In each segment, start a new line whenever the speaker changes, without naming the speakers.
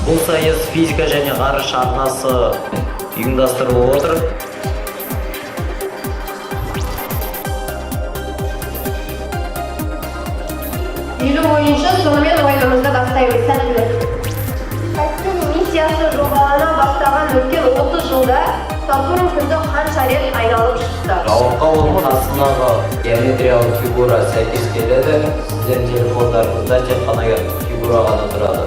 Бұл сайыс физика және ғарыш арнасы ұйымдастырылып отыр.
Елу ойыншы сонымен ойынымызды бастаймыз. Сәттілік. Костюм миссиясы жобалана бастаған өткен 30 жылда Сатурн күнді қанша рет айналып шықты?
Жауапқа оның астындағы геометриялық фигура сәйкес келеді. Сіздердің телефондарыңызда тек қана фигура ғана тұрады.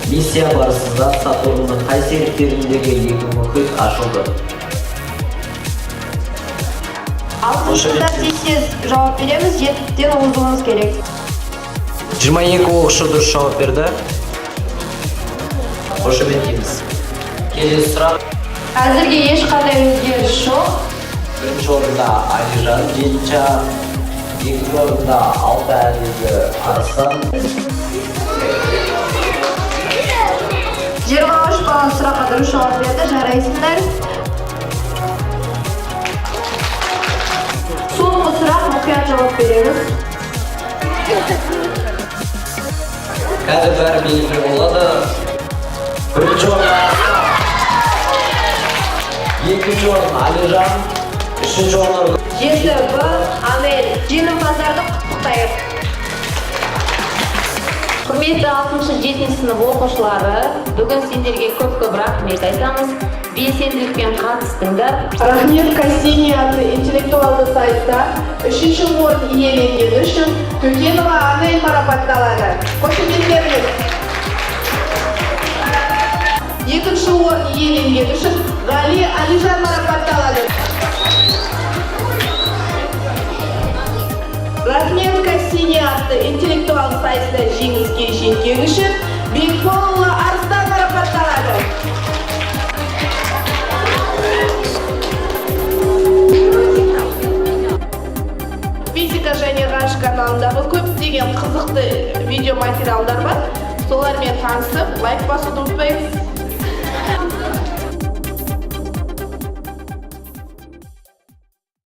Миссия барысында Сатурнның қай серіктеріндегі екі мұхит ашылды?
Алтыншыда тез жауап береміз, 7-тен озуымыз керек.
22 оқушы дұрыс жауап берді. Қошеметтейміз. Келесі сұрақ.
Әзірге ешқандай өзгеріс жоқ.
Бірінші орында Алижан Женча, екінші орында Алтайәлегі Арыстан.
23 балл сұраққа дұрыс жауап берді, жарайсыңдар. Соңғы сұрақ мұқият жауап береміз.
Қазір бәрі белгілі болады. Бірінші орын Арыстан, екінші орын Алижан, үшінші орын
7 Б, Амел. Жеңімпаздарды құттықтайық. Құрметті 6-7 сынып оқушылары, бүгін сендерге көп рахмет айтамыз. Белсенділікпен қатыстыңдар.
Рахмет Кассини атты интеллектуалды сайыста 3-ші орын иеленгені үшін Төкенова Анель марапатталады. Қошеметтеріңіз. 2-ші орын иеленгені үшін Ғали Алижан марапатталады. Рахмет Кассини атты интеллектуалды сайыста жеңіске жеткені үшін Бекболұлы Арыстан марапатталады. Физика және ғарыш каналындағы көптеген қызықты видеоматериалдар бар. Солармен танысып, лайк басуды ұмытпаңыз.